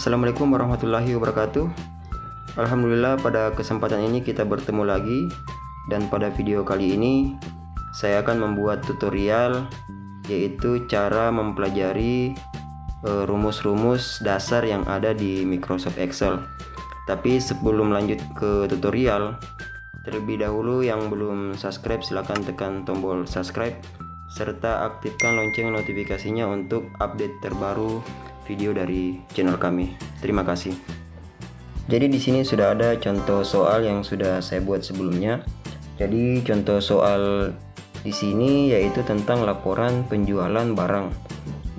Assalamualaikum warahmatullahi wabarakatuh. Alhamdulillah, pada kesempatan ini kita bertemu lagi, dan pada video kali ini saya akan membuat tutorial, yaitu cara mempelajari rumus-rumus dasar yang ada di Microsoft Excel. Tapi sebelum lanjut ke tutorial, terlebih dahulu yang belum subscribe silahkan tekan tombol subscribe serta aktifkan lonceng notifikasinya untuk update terbaru video dari channel kami. Terima kasih. Jadi di sini sudah ada contoh soal yang sudah saya buat sebelumnya. Jadi contoh soal di sini yaitu tentang laporan penjualan barang.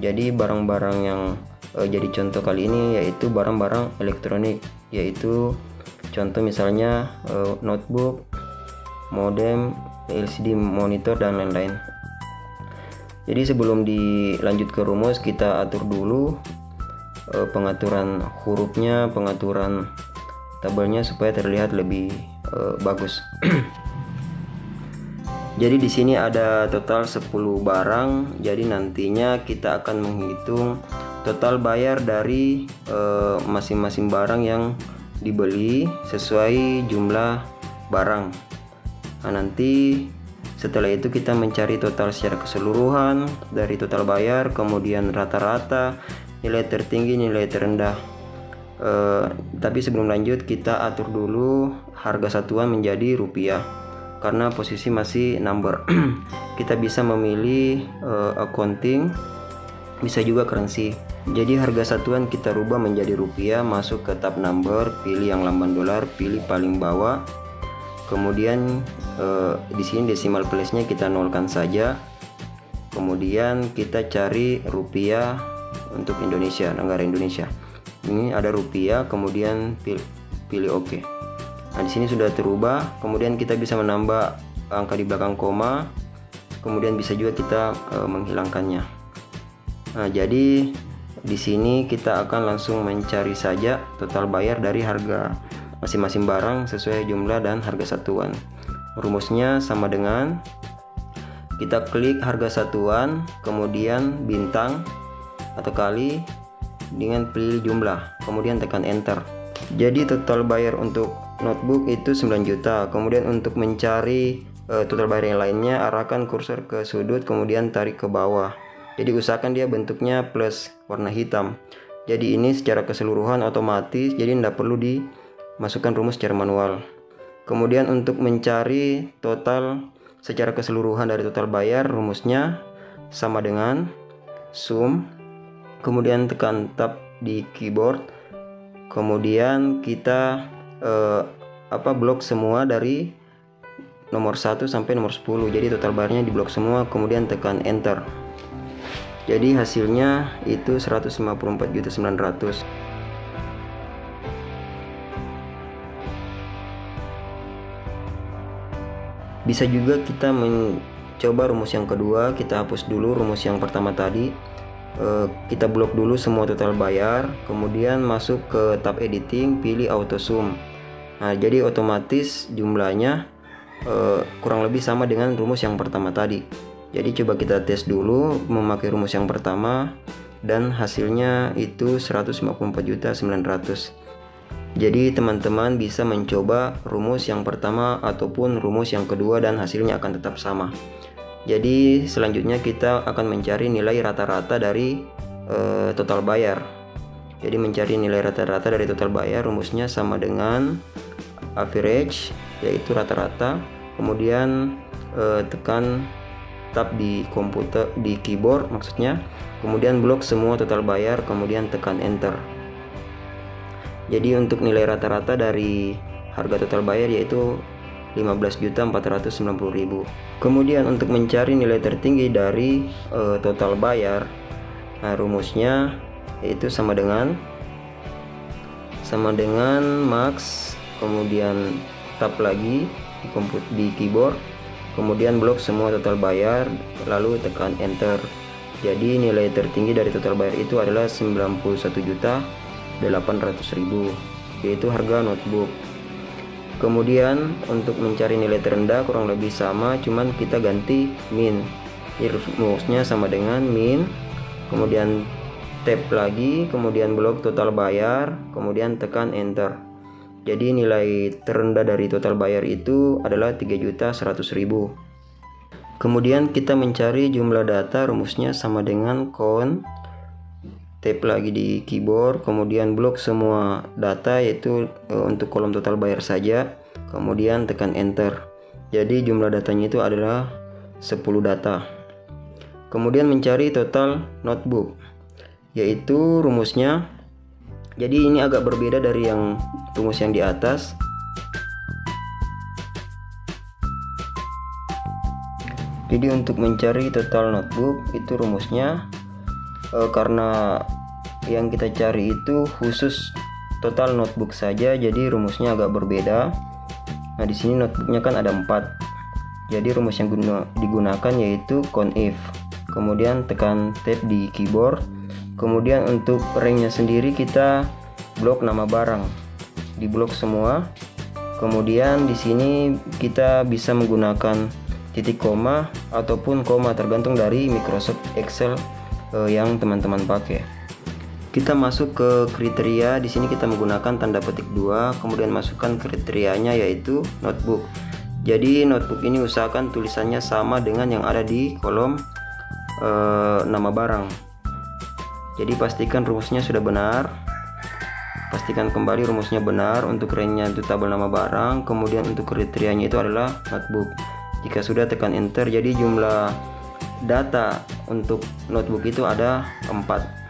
Jadi barang-barang yang jadi contoh kali ini yaitu barang-barang elektronik, yaitu contoh misalnya notebook, modem, LCD monitor dan lain-lain. Jadi sebelum dilanjut ke rumus, kita atur dulu pengaturan hurufnya, pengaturan tabelnya supaya terlihat lebih bagus. Jadi di sini ada total 10 barang. Jadi nantinya kita akan menghitung total bayar dari masing-masing barang yang dibeli sesuai jumlah barang. Nah, nanti setelah itu kita mencari total secara keseluruhan dari total bayar, kemudian rata-rata, nilai tertinggi, nilai terendah. Tapi sebelum lanjut kita atur dulu harga satuan menjadi rupiah karena posisi masih number. Kita bisa memilih accounting, bisa juga currency. Jadi harga satuan kita rubah menjadi rupiah, masuk ke tab number, pilih yang lambang dolar, pilih paling bawah. Kemudian di sini decimal place-nya kita nolkan saja. Kemudian kita cari rupiah untuk Indonesia, negara Indonesia. Ini ada rupiah, kemudian pilih OK. Nah, di sini sudah terubah. Kemudian kita bisa menambah angka di belakang koma. Kemudian bisa juga kita menghilangkannya. Nah, jadi di sini kita akan langsung mencari saja total bayar dari harga masing-masing barang sesuai jumlah dan harga satuan. Rumusnya sama dengan kita klik harga satuan, kemudian bintang atau kali dengan pilih jumlah, kemudian tekan enter. Jadi total bayar untuk notebook itu 9 juta. Kemudian untuk mencari total bayar yang lainnya, arahkan kursor ke sudut kemudian tarik ke bawah. Jadi usahakan dia bentuknya plus warna hitam. Jadi ini secara keseluruhan otomatis, jadi tidak perlu dimasukkan rumus secara manual. Kemudian untuk mencari total secara keseluruhan dari total bayar, rumusnya sama dengan sum, kemudian tekan tab di keyboard, kemudian kita blok semua dari nomor 1 sampai nomor 10. Jadi total bayarnya diblok semua, kemudian tekan enter. Jadi hasilnya itu 154.900.000. Bisa juga kita mencoba rumus yang kedua. Kita hapus dulu rumus yang pertama tadi. Kita blok dulu semua total bayar, kemudian masuk ke tab editing, pilih auto sum. Nah, jadi otomatis jumlahnya kurang lebih sama dengan rumus yang pertama tadi. Jadi coba kita tes dulu memakai rumus yang pertama, dan hasilnya itu 154.900.000. Jadi teman-teman bisa mencoba rumus yang pertama ataupun rumus yang kedua dan hasilnya akan tetap sama. Jadi selanjutnya kita akan mencari nilai rata-rata dari total bayar. Jadi mencari nilai rata-rata dari total bayar, rumusnya sama dengan average, yaitu rata-rata. Kemudian tekan tab di komputer, di keyboard maksudnya, kemudian blok semua total bayar, kemudian tekan enter. Jadi untuk nilai rata-rata dari harga total bayar yaitu 15.490.000. Kemudian untuk mencari nilai tertinggi dari total bayar, nah rumusnya yaitu sama dengan max, kemudian tab lagi di keyboard, kemudian blok semua total bayar, lalu tekan enter. Jadi nilai tertinggi dari total bayar itu adalah 91.800.000, yaitu harga notebook. Kemudian untuk mencari nilai terendah kurang lebih sama, cuman kita ganti min. Jadi rumusnya sama dengan min, kemudian tab lagi, kemudian blok total bayar, kemudian tekan enter. Jadi nilai terendah dari total bayar itu adalah 3.100.000. Kemudian kita mencari jumlah data, rumusnya sama dengan count, tab lagi di keyboard, kemudian blok semua data yaitu untuk kolom total bayar saja, kemudian tekan enter. Jadi jumlah datanya itu adalah 10 data. Kemudian mencari total notebook, yaitu rumusnya. Jadi ini agak berbeda dari yang rumus yang di atas. Jadi untuk mencari total notebook itu rumusnya, karena yang kita cari itu khusus total notebook saja, jadi rumusnya agak berbeda. Nah di sini notebooknya kan ada 4. Jadi rumus yang digunakan yaitu count if. Kemudian tekan tab di keyboard. Kemudian untuk ranknya sendiri kita blok nama barang, di blok semua. Kemudian di sini kita bisa menggunakan titik koma ataupun koma, tergantung dari Microsoft Excel yang teman-teman pakai. Kita masuk ke kriteria. Di sini kita menggunakan tanda petik 2, kemudian masukkan kriterianya yaitu notebook. Jadi notebook ini usahakan tulisannya sama dengan yang ada di kolom nama barang. Jadi pastikan rumusnya sudah benar. Pastikan kembali rumusnya benar. Untuk ranknya itu tabel nama barang, kemudian untuk kriterianya itu adalah notebook. Jika sudah, tekan enter. Jadi jumlah data untuk notebook itu ada 4.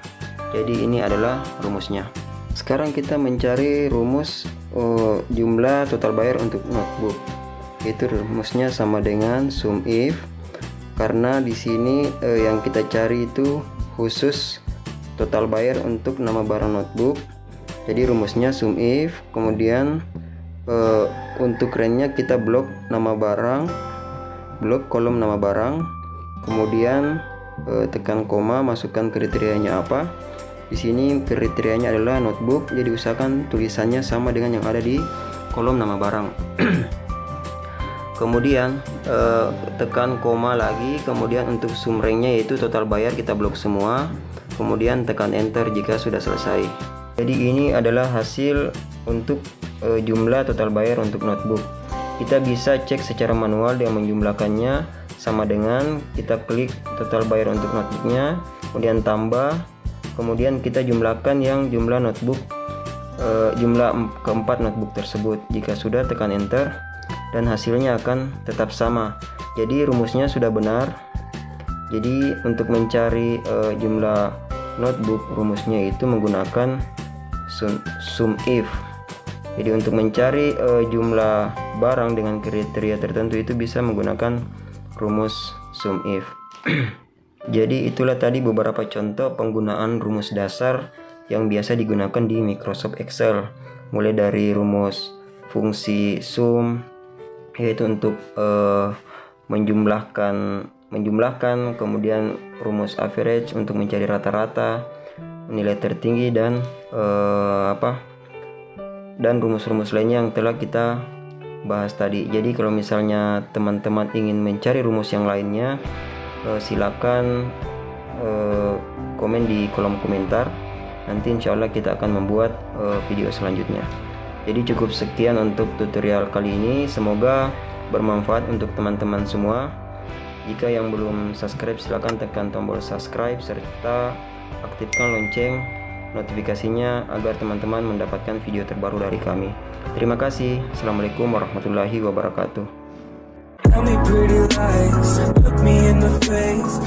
Jadi ini adalah rumusnya. Sekarang kita mencari rumus jumlah total bayar untuk notebook. Itu rumusnya sama dengan sum if, karena di sini yang kita cari itu khusus total bayar untuk nama barang notebook. Jadi rumusnya sum if, kemudian untuk ranknya kita blok nama barang, blok kolom nama barang, kemudian tekan koma, masukkan kriterianya apa. Di sini kriterianya adalah notebook, jadi usahakan tulisannya sama dengan yang ada di kolom nama barang. Kemudian tekan koma lagi, kemudian untuk sum ranknya yaitu total bayar kita blok semua, kemudian tekan enter jika sudah selesai. Jadi ini adalah hasil untuk jumlah total bayar untuk notebook. Kita bisa cek secara manual dengan menjumlahkannya, sama dengan kita klik total bayar untuk notebooknya, kemudian tambah, kemudian kita jumlahkan yang jumlah notebook, jumlah keempat notebook tersebut. Jika sudah, tekan enter dan hasilnya akan tetap sama. Jadi rumusnya sudah benar. Jadi untuk mencari jumlah notebook, rumusnya itu menggunakan sum if. Jadi untuk mencari jumlah barang dengan kriteria tertentu itu bisa menggunakan rumus sum if. Jadi itulah tadi beberapa contoh penggunaan rumus dasar yang biasa digunakan di Microsoft Excel. Mulai dari rumus fungsi sum, yaitu untuk menjumlahkan, kemudian rumus average untuk mencari rata-rata, nilai tertinggi, dan dan rumus-rumus lainnya yang telah kita bahas tadi. Jadi kalau misalnya teman-teman ingin mencari rumus yang lainnya, silakan komen di kolom komentar. Nanti insya Allah kita akan membuat video selanjutnya. Jadi cukup sekian untuk tutorial kali ini. Semoga bermanfaat untuk teman-teman semua. Jika yang belum subscribe, silakan tekan tombol subscribe serta aktifkan lonceng notifikasinya agar teman-teman mendapatkan video terbaru dari kami. Terima kasih. Assalamualaikum warahmatullahi wabarakatuh. Tell me pretty lies, look me in the face.